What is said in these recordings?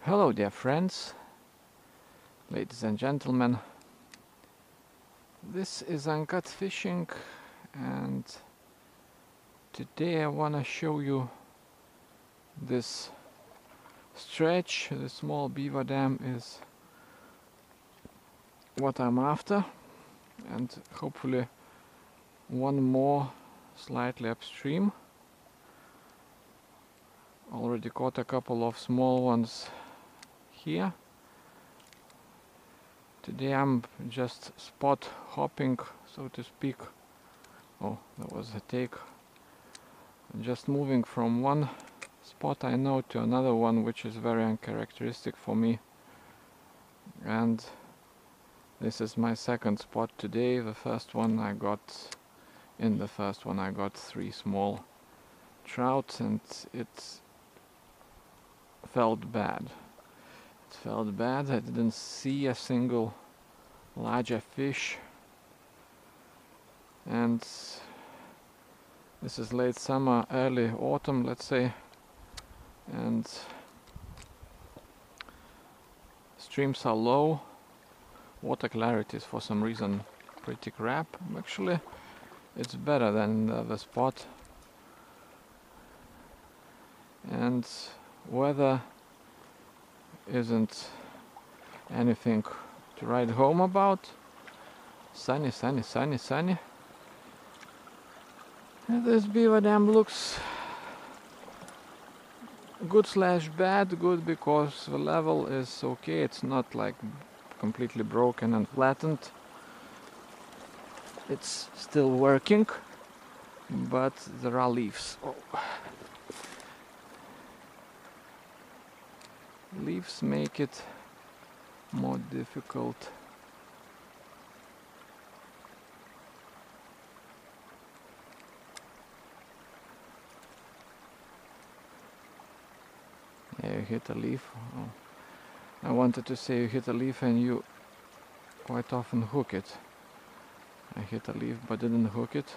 Hello dear friends, ladies and gentlemen. This is Uncut Fishing, and today I want to show you this stretch. The small beaver dam is what I'm after, and hopefully one more slightly upstream. Already caught a couple of small ones here. Today I'm just spot hopping, so to speak. Oh, that was a take. Just moving from one spot I know to another one, which is very uncharacteristic for me. And this is my second spot today. In the first one I got 3 small trout, and it felt bad. I didn't see a single larger fish, and this is late summer, early autumn, let's say, and streams are low. Water clarity is for some reason pretty crap. Actually, it's better than the spot, and weather isn't anything to write home about. Sunny. And this beaver dam looks good/bad. Good because the level is okay. It's not like completely broken and flattened. It's still working, but there are leaves. Oh. Leaves make it more difficult. Yeah, you hit a leaf. Oh. I wanted to say you hit a leaf and you quite often hook it. I hit a leaf but didn't hook it.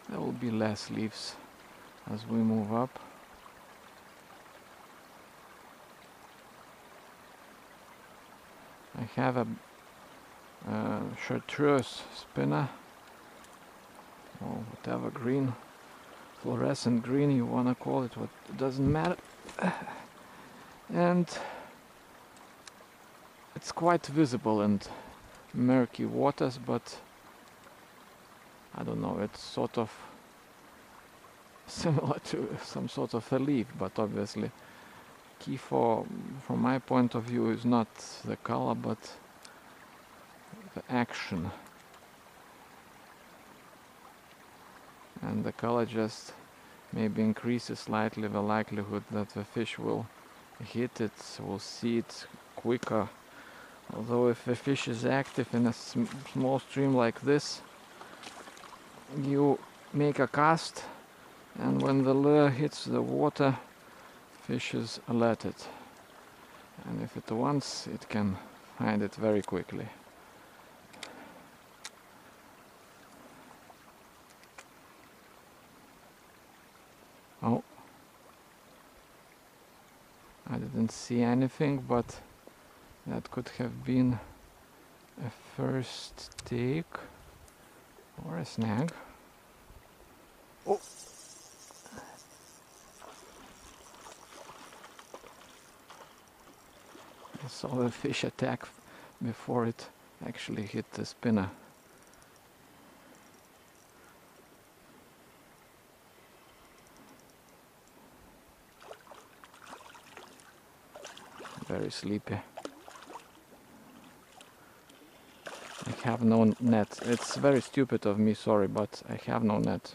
There will be less leaves as we move up. I have a Chartreuse spinner, or whatever green, fluorescent green you wanna call it, it doesn't matter. And it's quite visible in murky waters, but I don't know, it's sort of similar to some sort of a leaf, but obviously key from my point of view is not the color but the action, and the color just maybe increases slightly the likelihood that the fish will hit it, will see it quicker. Although if the fish is active in a small stream like this, you make a cast, and when the lure hits the water, fish is alerted, and if it wants, it can find it very quickly. Oh, I didn't see anything, but that could have been a first take or a snag. Oh! I saw the fish attack before it actually hit the spinner. Very sleepy. I have no net. It's very stupid of me, sorry, but I have no net.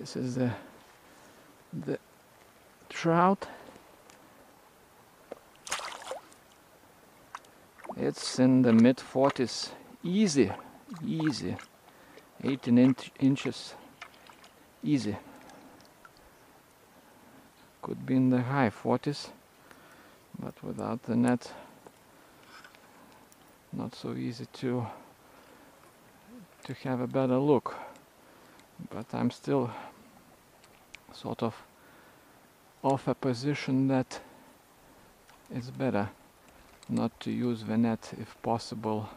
This is the trout. It's in the mid-40s. Easy, easy. 18 inches. Easy. Could be in the high 40s, but without the net, not so easy to have a better look. But I'm still sort of a position that it's better not to use the net if possible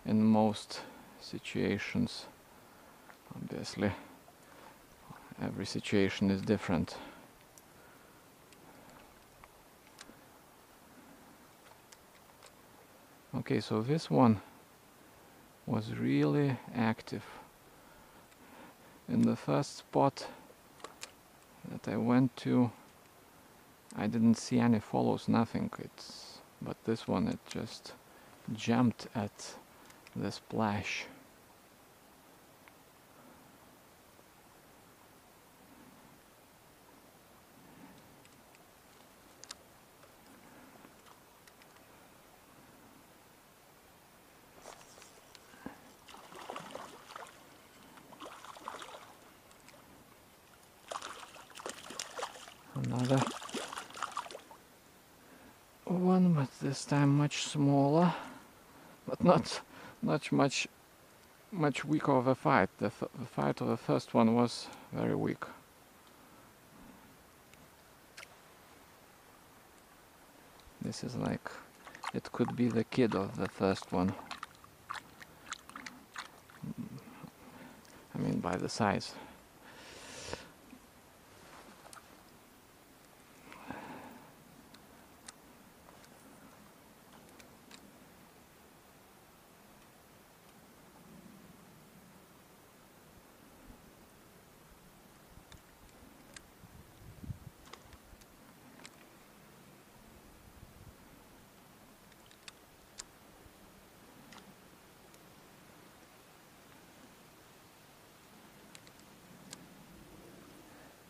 in most situations. Obviously, every situation is different. Okay, so this one was really active. In the first spot that I went to, I didn't see any follows, nothing. But this one, it just jumped at the splash. Another one, but this time much smaller, but not much weaker of a fight. The fight of the first one was very weak. This is like, it could be the kid of the first one. I mean, by the size.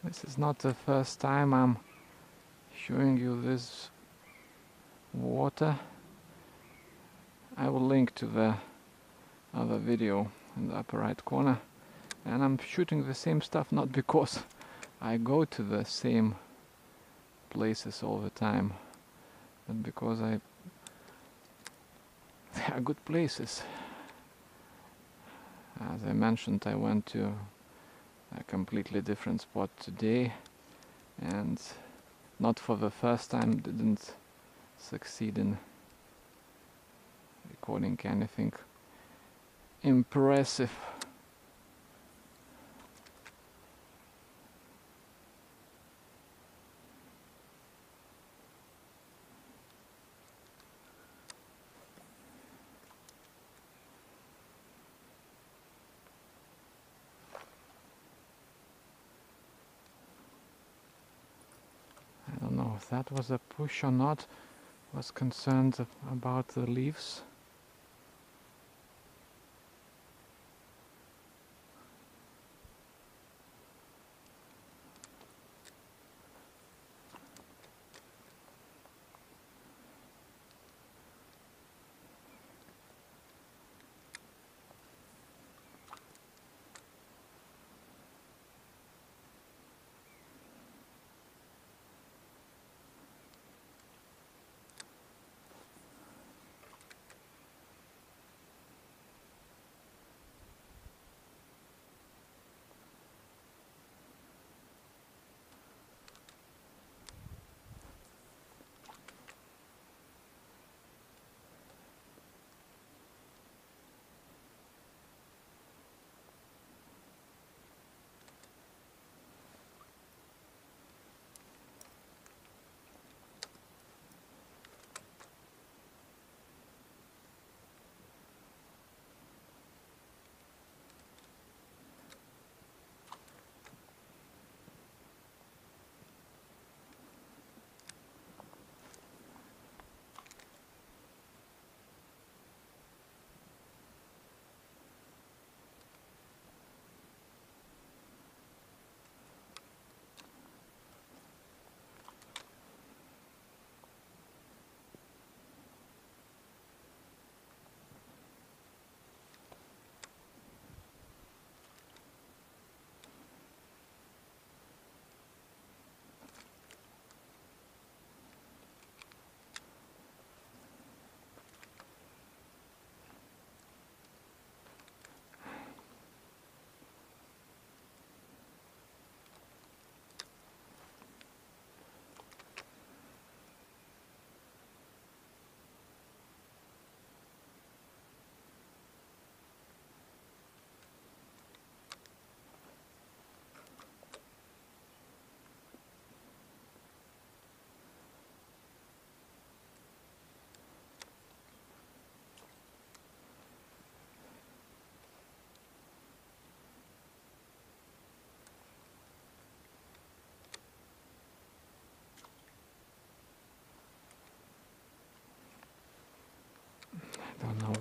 This is not the first time I'm showing you this water. I will link to the other video in the upper right corner. And I'm shooting the same stuff not because I go to the same places all the time, but because they are good places. As I mentioned, I went to a completely different spot today, and not for the first time didn't succeed in recording anything impressive. I don't know if that was a push or not. Was concerned about the leaves.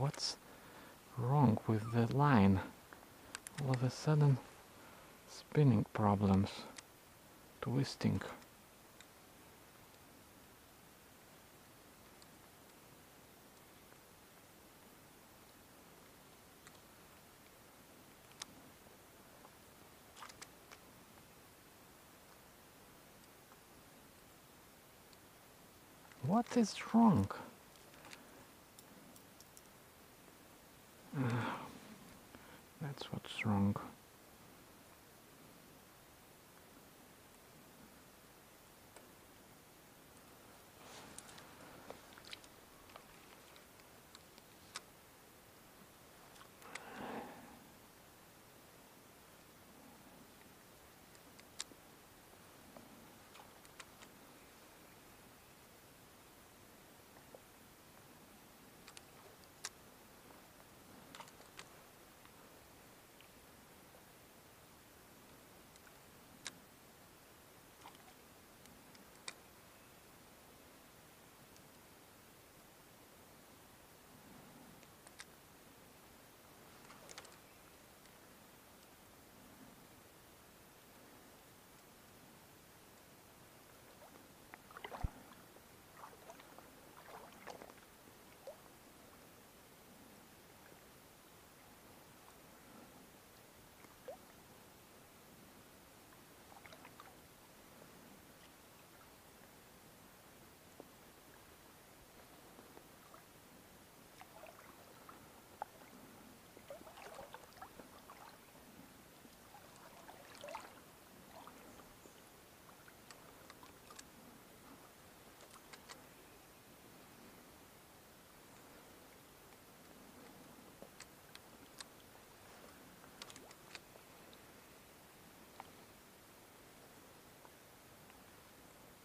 what's wrong with the line? All of a sudden, spinning problems, twisting. What is wrong? That's what's wrong.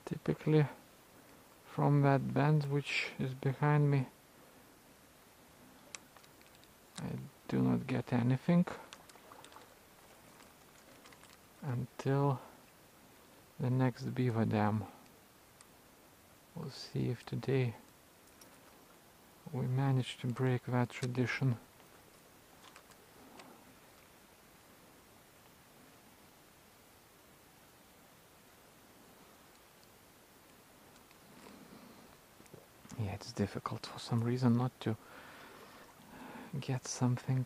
Typically from that bend which is behind me I do not get anything until the next beaver dam. We'll see if today we manage to break that tradition. Yeah, it's difficult for some reason not to get something.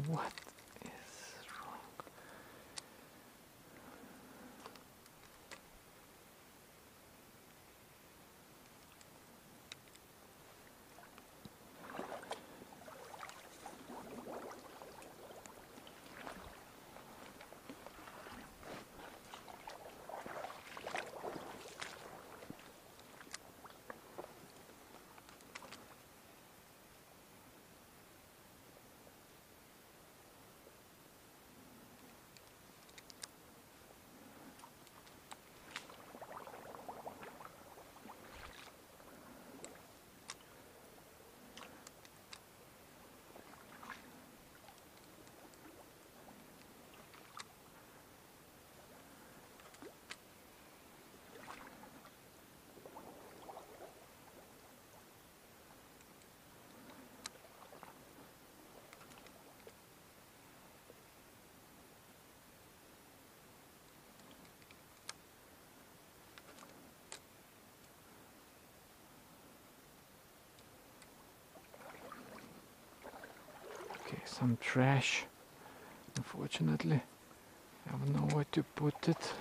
What is wrong? Some trash, unfortunately. I have nowhere to put it.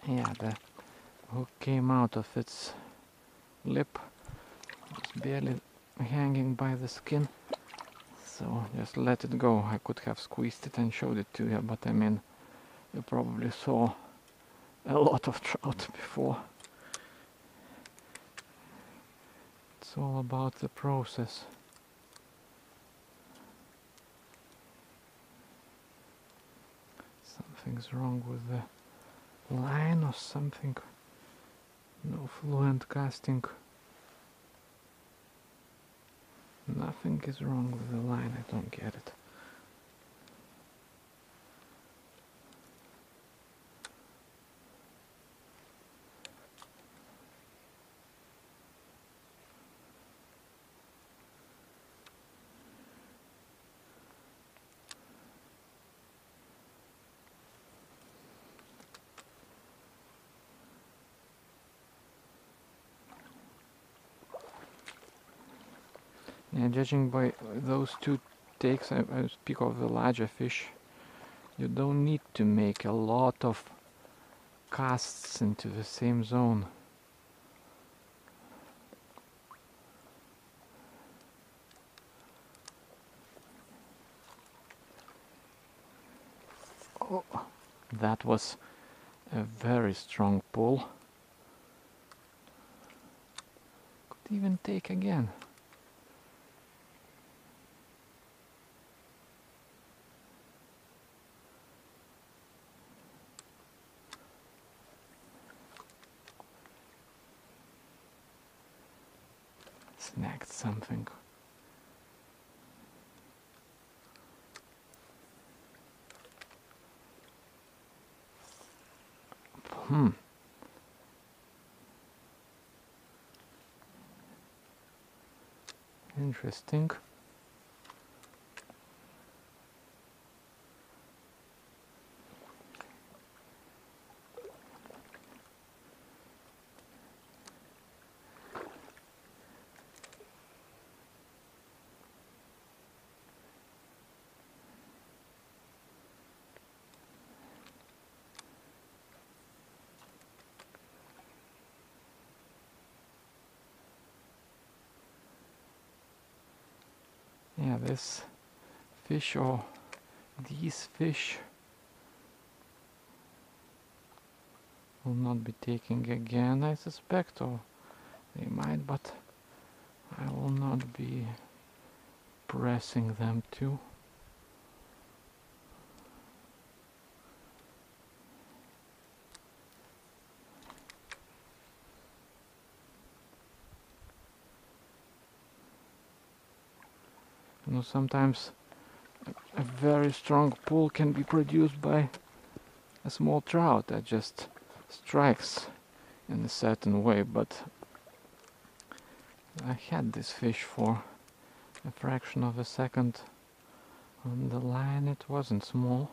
Yeah, the hook came out of its lip. It was barely hanging by the skin. So just let it go. I could have squeezed it and showed it to you, but I mean, you probably saw a lot of trout before. It's all about the process. Something's wrong with the line or something. No fluent casting. Nothing is wrong with the line, I don't get it. Yeah, judging by those two takes, I speak of the larger fish, you don't need to make a lot of casts into the same zone. Oh, that was a very strong pull. Could even take again. Snagged something. Interesting. Yeah, this fish or these fish will not be taking again, I suspect, or they might, but I will not be pressing them too. You know, sometimes a very strong pull can be produced by a small trout that just strikes in a certain way, but I had this fish for a fraction of a second on the line. It wasn't small.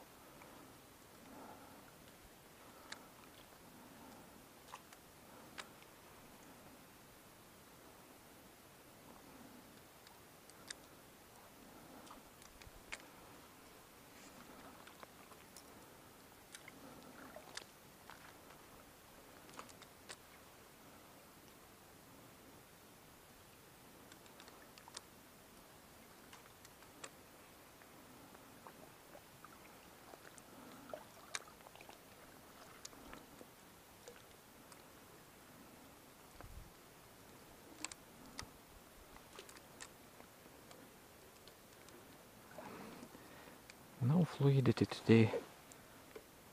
No fluidity today.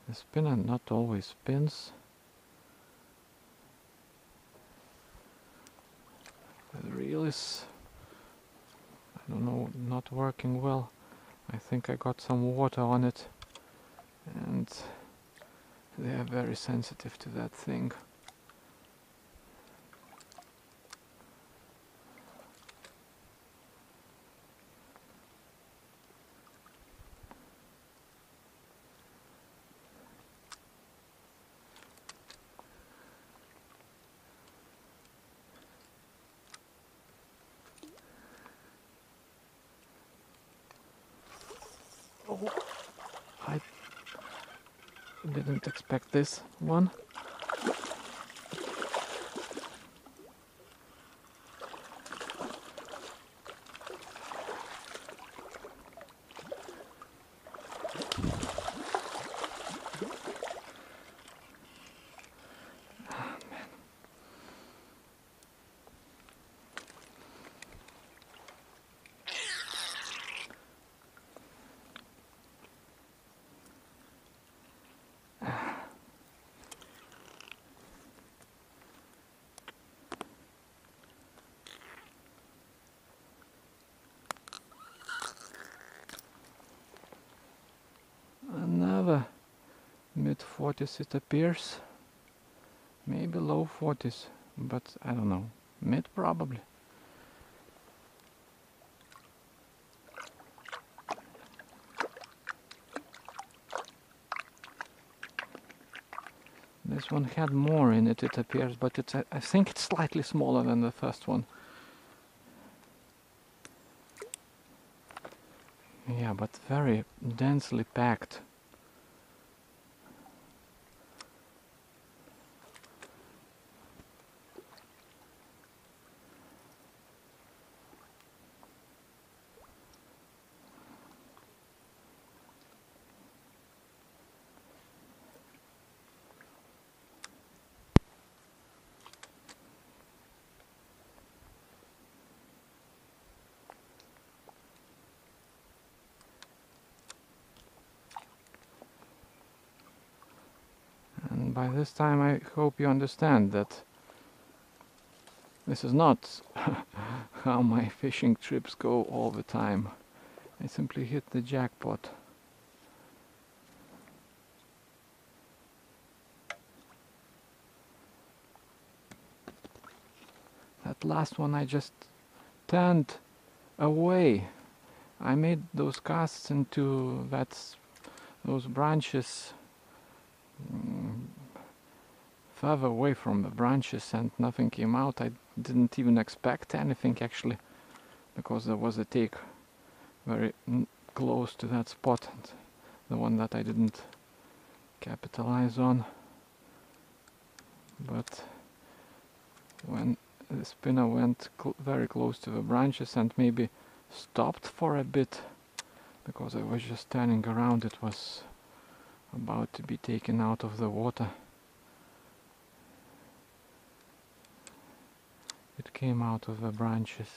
The spinner not always spins. The reel is, I don't know, not working well. I think I got some water on it, and they are very sensitive to that thing. Didn't expect this one. Another mid-40s it appears. Maybe low 40s, but I don't know. Mid probably. This one had more in it, it appears, but it's I think it's slightly smaller than the first one. Yeah, but very densely packed. By this time I hope you understand that this is not how my fishing trips go all the time. I simply hit the jackpot. That last one I just turned away. I made those casts into those branches further away from the branches, and nothing came out. I didn't even expect anything actually, because there was a take very close to that spot, and the one that I didn't capitalize on. But when the spinner went very close to the branches and maybe stopped for a bit, because I was just turning around, it was about to be taken out of the water. It came out of the branches.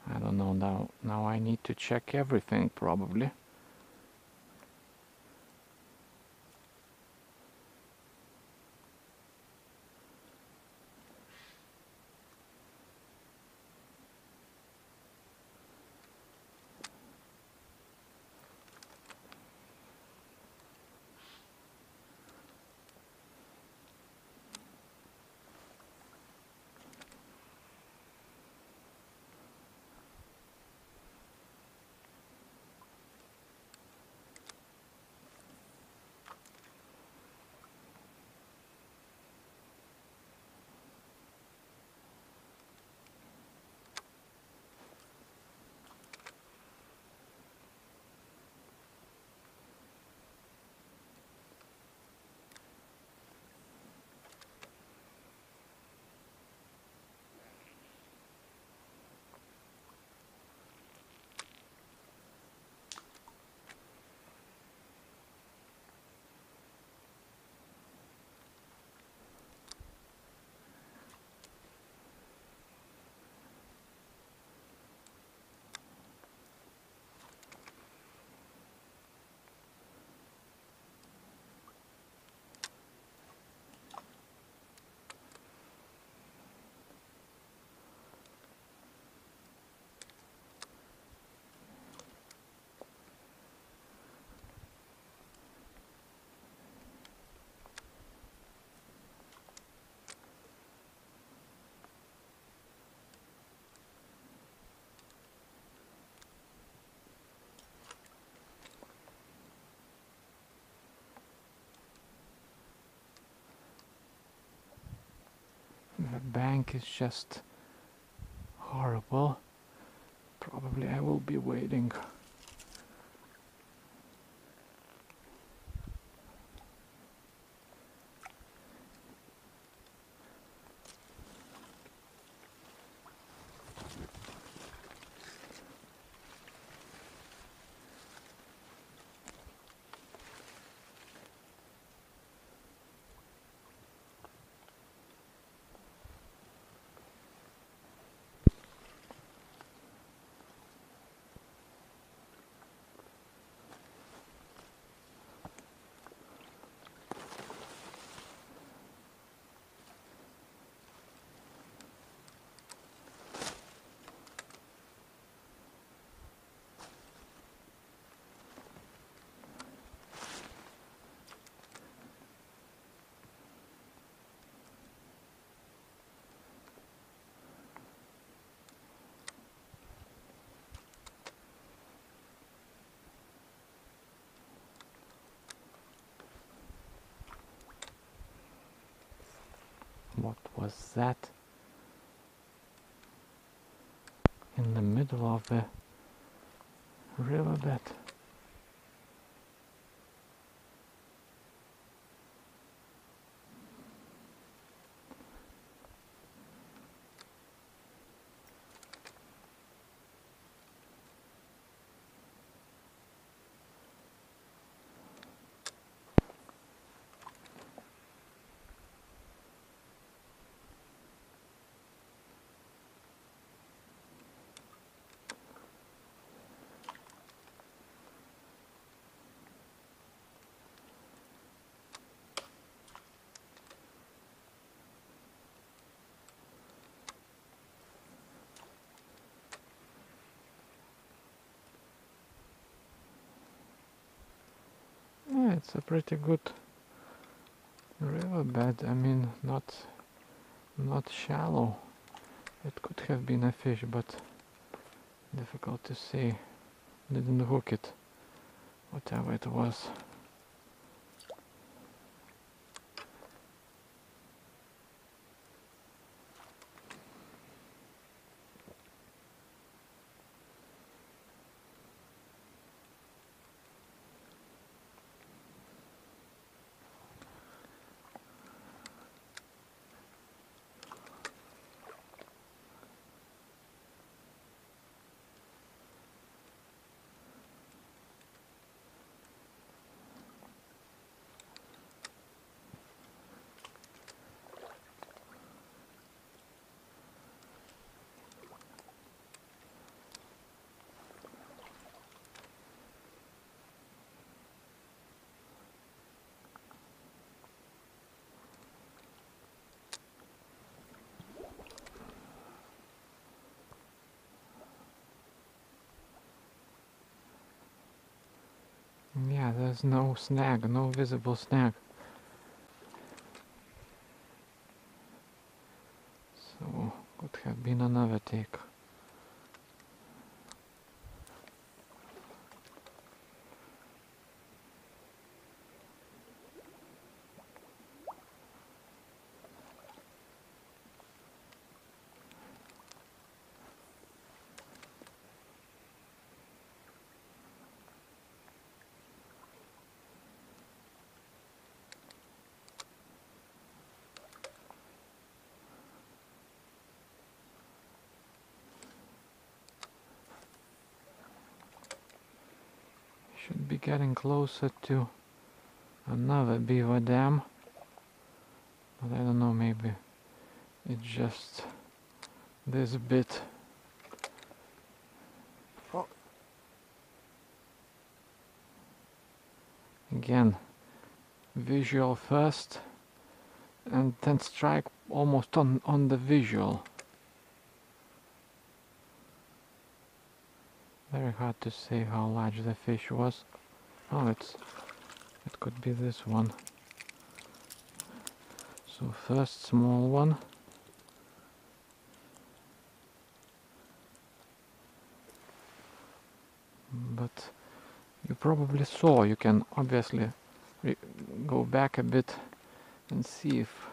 I don't know, now I need to check everything probably. The bank is just horrible. Probably I will be waiting. What was that? In the middle of the riverbed. Yeah, it's a pretty good riverbed. I mean, not shallow. It could have been a fish, but difficult to see. Didn't hook it, whatever it was. Yeah, there's no snag, no visible snag. So, could have been another take. Should be getting closer to another beaver dam, but I don't know, maybe it's just this bit. Oh. Again, visual first and then strike almost on the visual. Very hard to say how large the fish was. Oh, it could be this one. So first small one. But you probably saw, you can obviously go back a bit and see if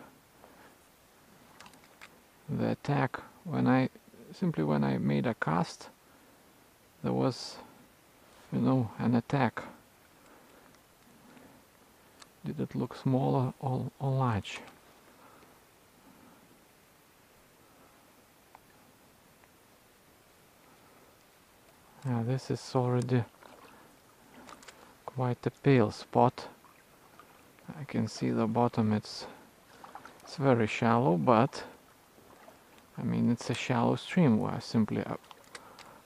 the attack, when I simply when I made a cast, there was, you know, an attack. Did it look small or large? Yeah, this is already quite a pale spot. I can see the bottom, it's very shallow, but I mean it's a shallow stream. We're simply up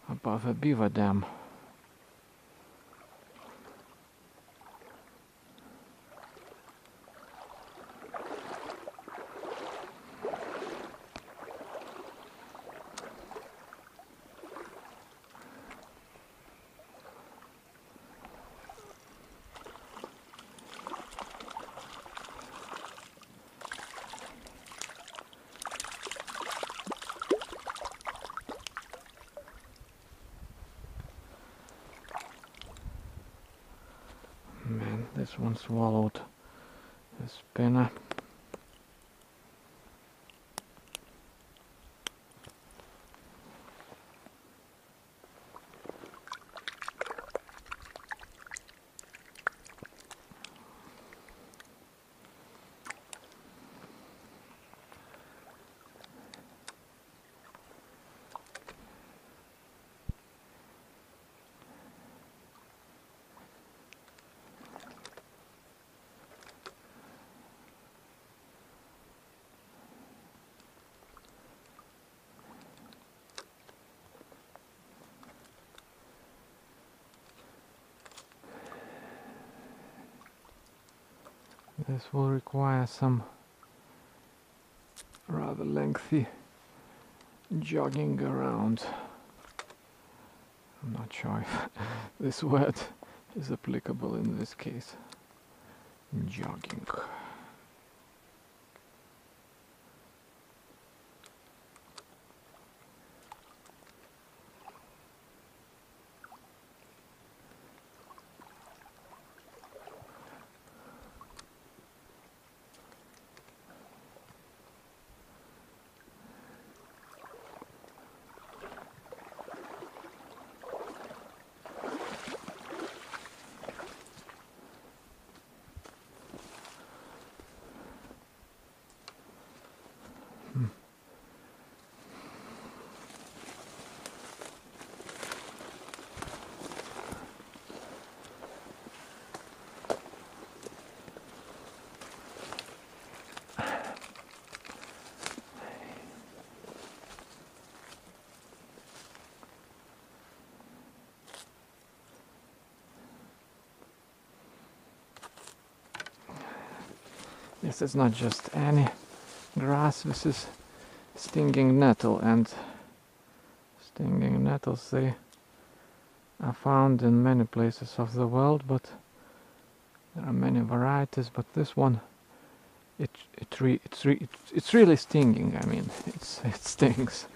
above a beaver dam. Man, this one swallowed a spinner. This will require some rather lengthy jogging around. I'm not sure if this word is applicable in this case. Jogging. This is not just any grass, this is stinging nettle, and stinging nettles, they are found in many places of the world, but there are many varieties. But this one, it's really stinging. I mean, it stings.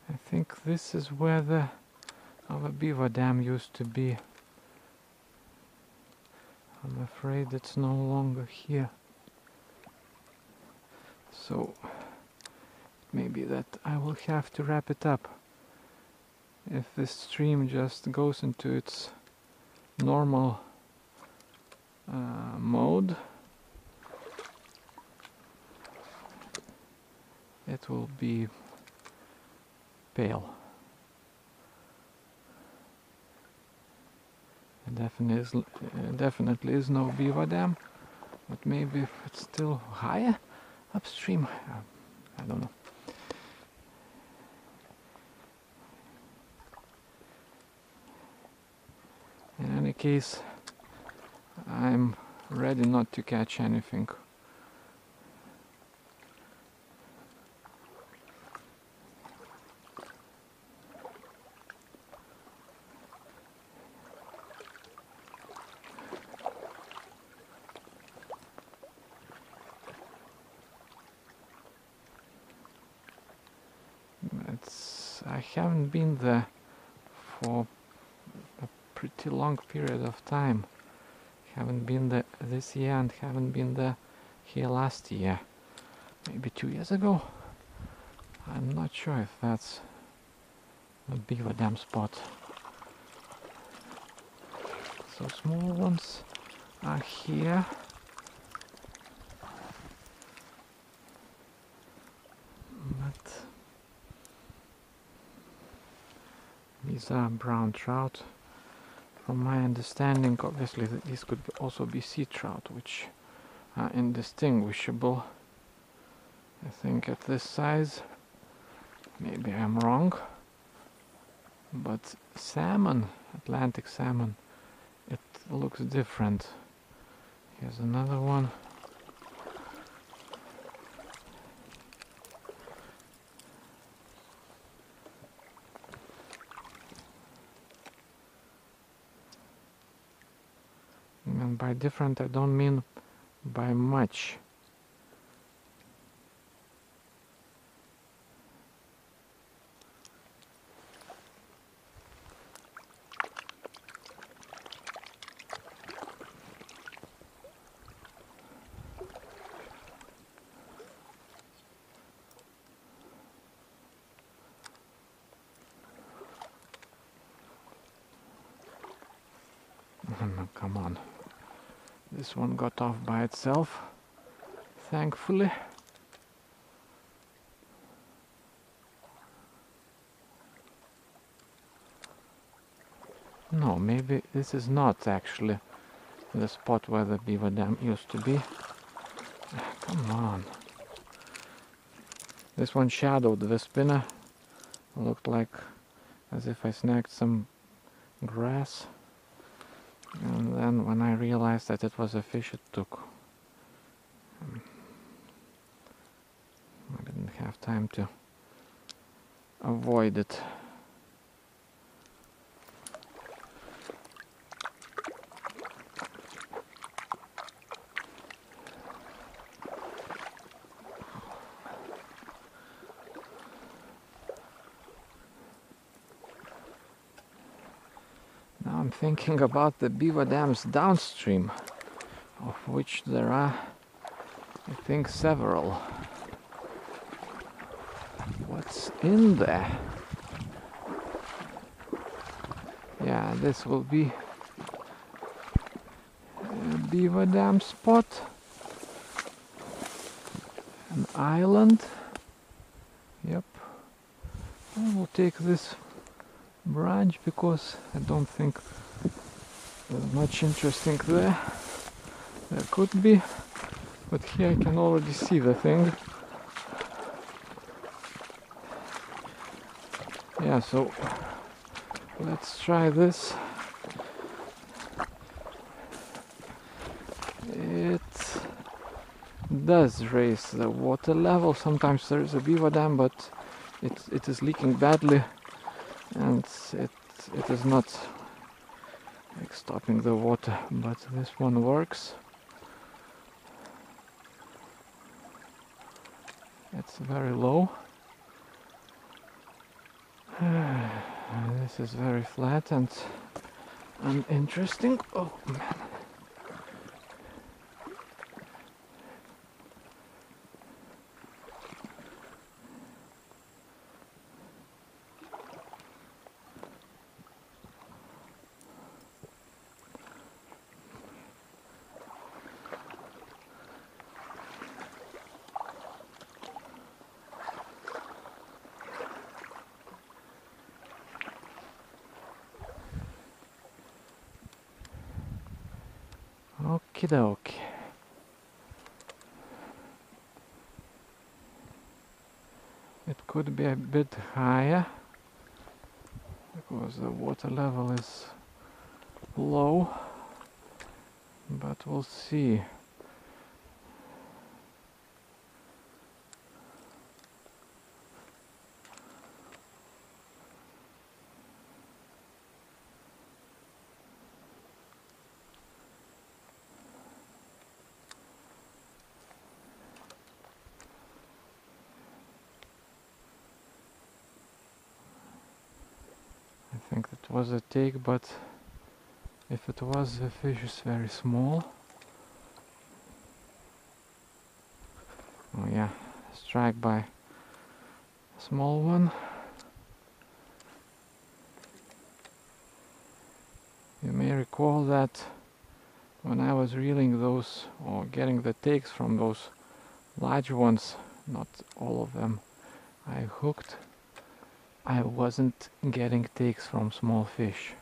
I think this is where our beaver dam used to be. I'm afraid it's no longer here. So maybe that I will have to wrap it up. If this stream just goes into its normal mode, it will be pale. Definitely is no beaver dam, but maybe it's still higher upstream. I don't know. In any case, I'm ready not to catch anything. I haven't been there for a pretty long period of time. Haven't been there this year and haven't been there here last year. Maybe 2 years ago. I'm not sure if that's a beaver dam spot. So small ones are here. But these are brown trout. From my understanding, obviously these could also be sea trout, which are indistinguishable. I think at this size. Maybe I'm wrong. But salmon, Atlantic salmon, it looks different. Here's another one. And by different, I don't mean by much. No, come on. This one got off by itself, thankfully. No, maybe this is not actually the spot where the beaver dam used to be. Come on. This one shadowed the spinner. Looked like as if I snagged some grass. And then when I realized that it was a fish, it took. I didn't have time to avoid it. Now I'm thinking about the beaver dams downstream, of which there are, I think, several. What's in there? Yeah, this will be a beaver dam spot. An island. Yep. I will take this branch because I don't think there's much interesting there. There could be, but here I can already see the thing. Yeah, so let's try this. It does raise the water level. Sometimes there is a beaver dam, but it is leaking badly, and it is not like stopping the water. But this one works. It's very low. This is very flat and uninteresting. Oh man. Okie dokie. It could be a bit higher because the water level is low, but we'll see. I think that was a take, but if it was, the fish is very small. Oh yeah, strike by a small one. You may recall that when I was reeling those or getting the takes from those large ones, not all of them I hooked, I wasn't getting takes from small fish.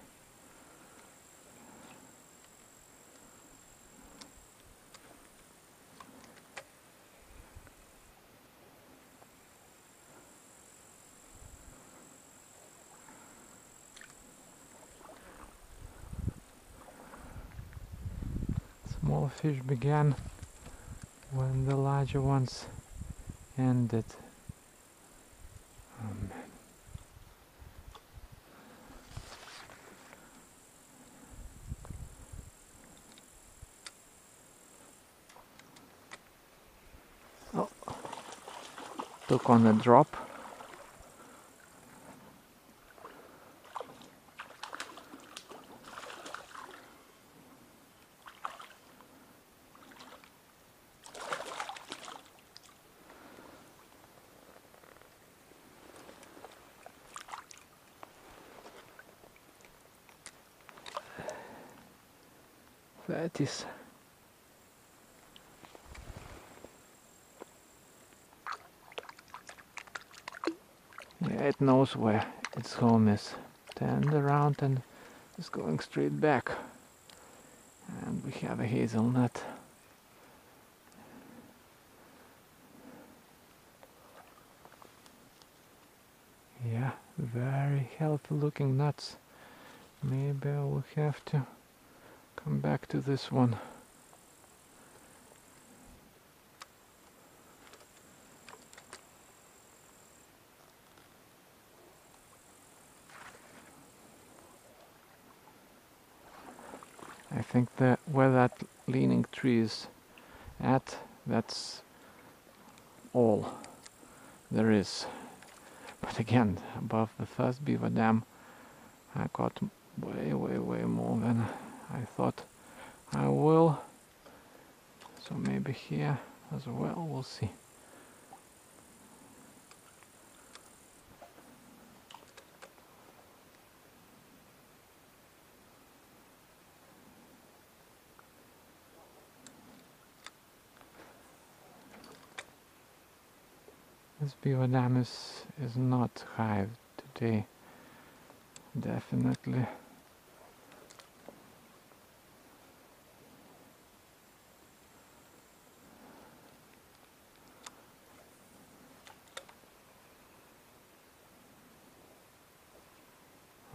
Small fish began when the larger ones ended. Oh man. Oh, took on a drop. That is yeah, it knows where its home is. Turned around and is going straight back. And we have a hazelnut. Yeah, very healthy looking nuts. Maybe I will have to come back to this one. I think that where that leaning tree is at, that's all there is. But again, above the first beaver dam, I caught way more than I thought I will. So maybe here as well, we'll see. This beaver dam is not high today, definitely.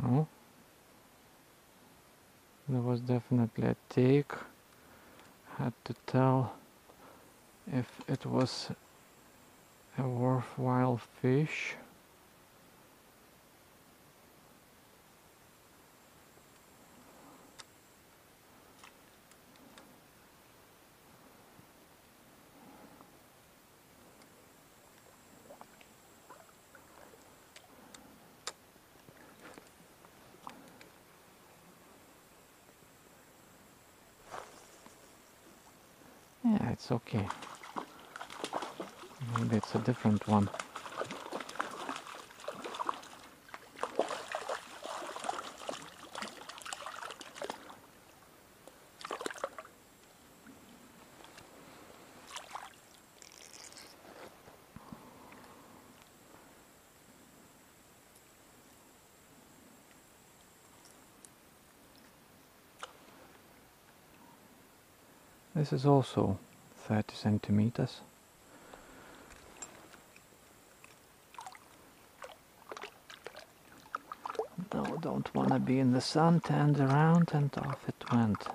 Oh, there was definitely a take. Had to tell if it was a worthwhile fish. Yeah, it's okay. Maybe it's a different one. This is also 30 centimeters. No, don't wanna be in the sun, turned around and off it went.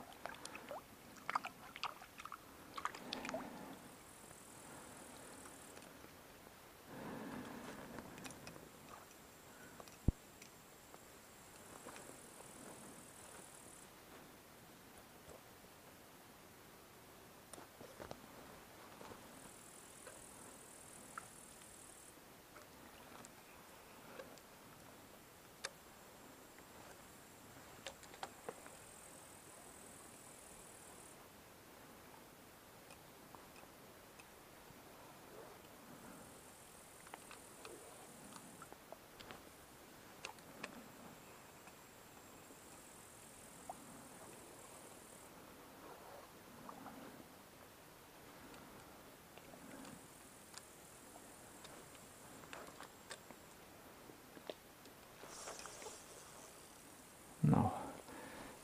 No,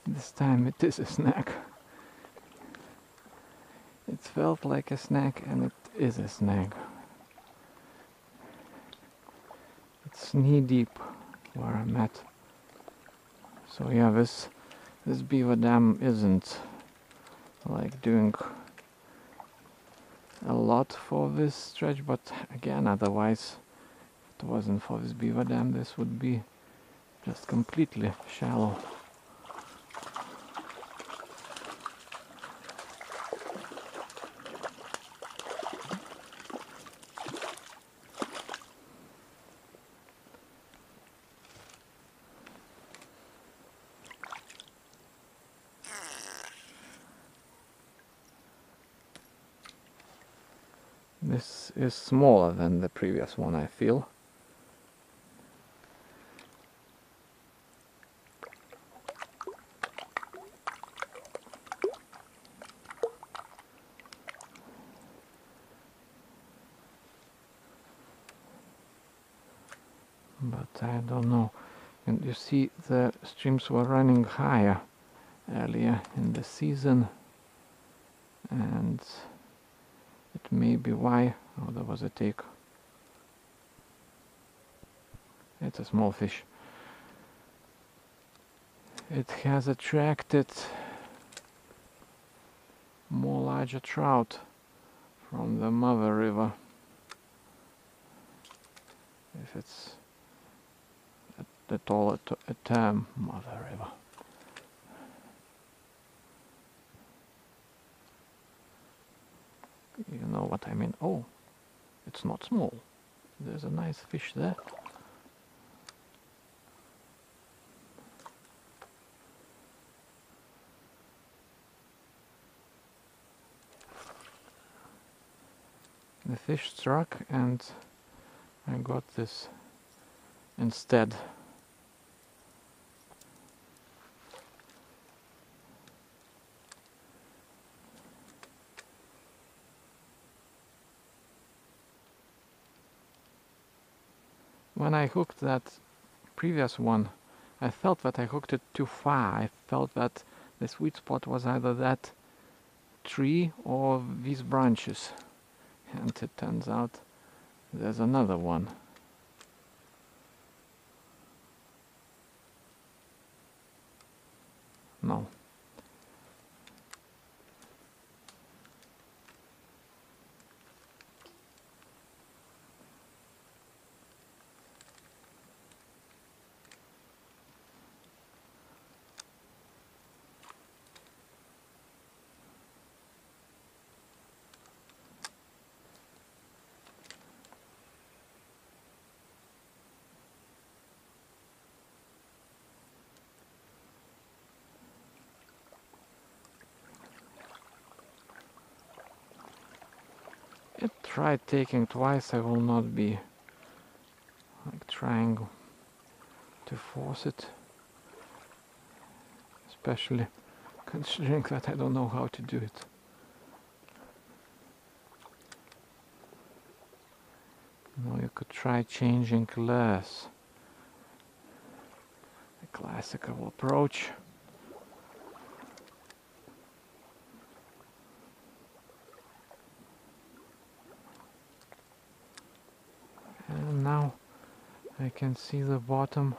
this time it is a snack. It felt like a snack and it is a snack. It's knee deep where I'm at. So yeah, this beaver dam isn't like doing a lot for this stretch, but again, otherwise, if it wasn't for this beaver dam, this would be just completely shallow. This is smaller than the previous one, I feel. But I don't know. And you see the streams were running higher earlier in the season, and it may be why. Oh, there was a take. It's a small fish. It has attracted more larger trout from the mother river. If it's at all a term, mother river. You know what I mean? Oh, it's not small. There's a nice fish there. The fish struck and I got this instead. When I hooked that previous one, I felt that I hooked it too far. I felt that the sweet spot was either that tree or these branches. And it turns out there's another one. No. It tried taking twice. I will not be like trying to force it, especially considering that I don't know how to do it. No, you could try changing lures. A classical approach. now I can see the bottom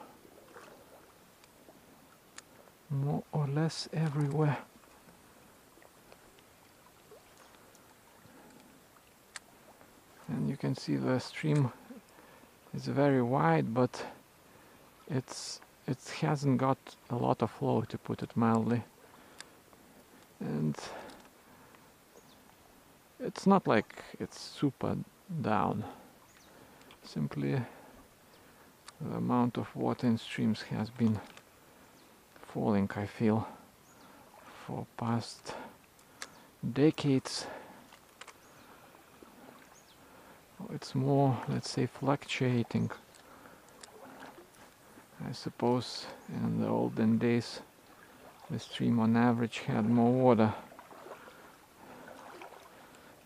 more or less everywhere. And you can see the stream is very wide, but it hasn't got a lot of flow, to put it mildly. And it's not like it's super down. Simply the amount of water in streams has been falling, I feel, for past decades. It's more, let's say, fluctuating. I suppose in the olden days the stream on average had more water,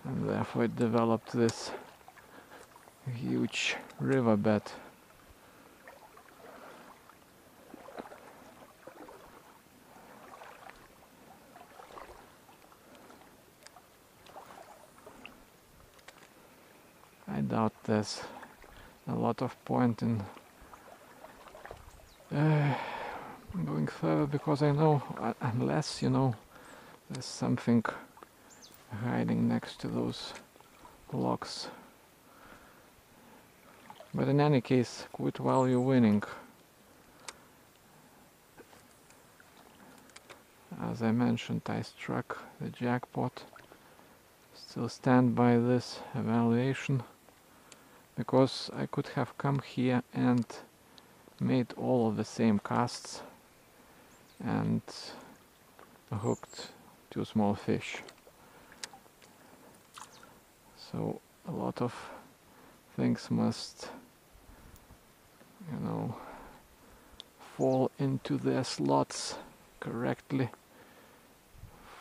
and therefore it developed this huge riverbed. I doubt there's a lot of point in going further, because I know unless, you know, there's something hiding next to those logs. But in any case, quit while you're winning. As I mentioned, I struck the jackpot. Still stand by this evaluation, because I could have come here and made all of the same casts and hooked 2 small fish. So a lot of things must, you know, fall into their slots correctly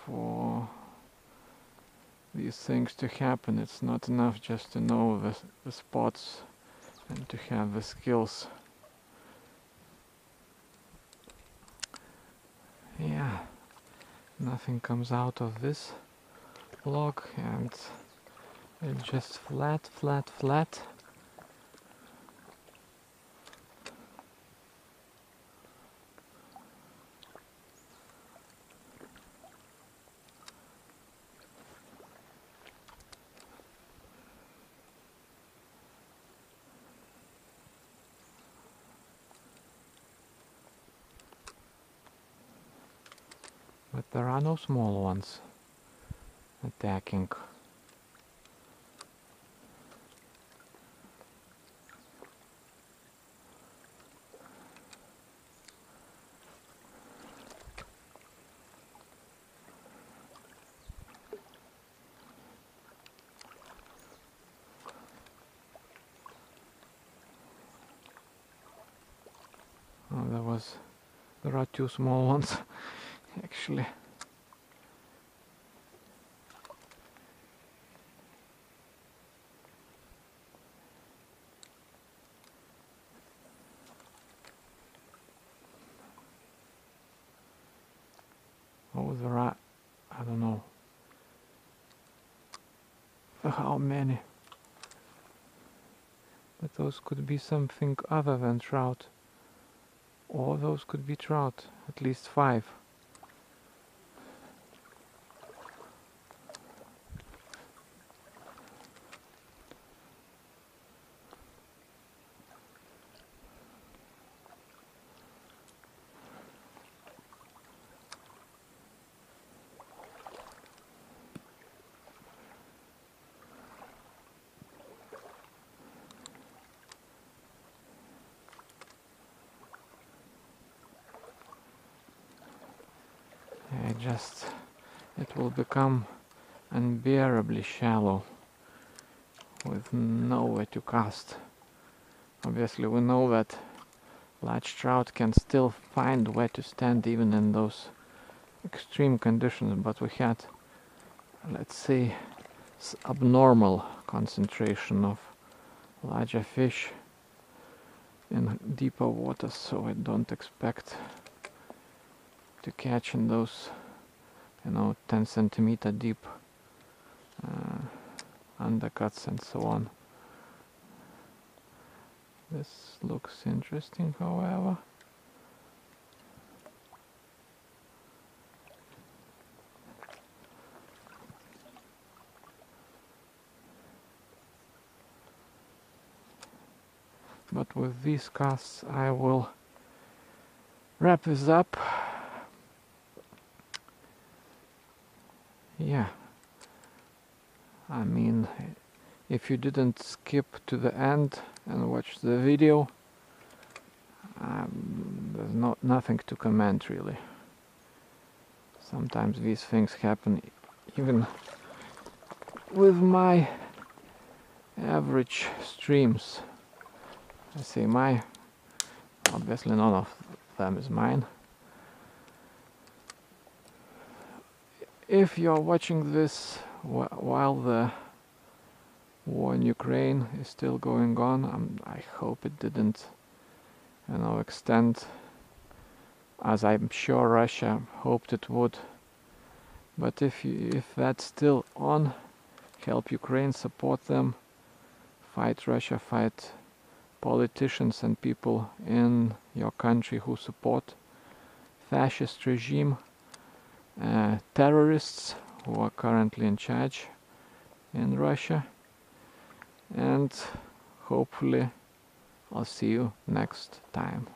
for these things to happen. It's not enough just to know the spots and to have the skills. Yeah, nothing comes out of this log, and it's just flat, flat, flat. But there are no small ones attacking. Oh, there are 2 small ones actually. Oh, there are, I don't know how many, but those could be something other than trout, or those could be trout, at least 5. It will become unbearably shallow with nowhere to cast. Obviously we know that large trout can still find where to stand even in those extreme conditions, but we had, let's say, abnormal concentration of larger fish in deeper waters, so I don't expect to catch in those, you know, 10 centimeter deep undercuts and so on. This looks interesting, however. But with these casts I will wrap this up. Yeah, I mean, if you didn't skip to the end and watch the video, there's nothing to comment really. Sometimes these things happen even with my average streams. I say my, obviously none of them is mine. If you're watching this while the war in Ukraine is still going on, I hope it didn't, extend, as I'm sure Russia hoped it would. But if that's still on, help Ukraine, support them, fight Russia, fight politicians and people in your country who support fascist regime, terrorists who are currently in charge in Russia, and hopefully I'll see you next time.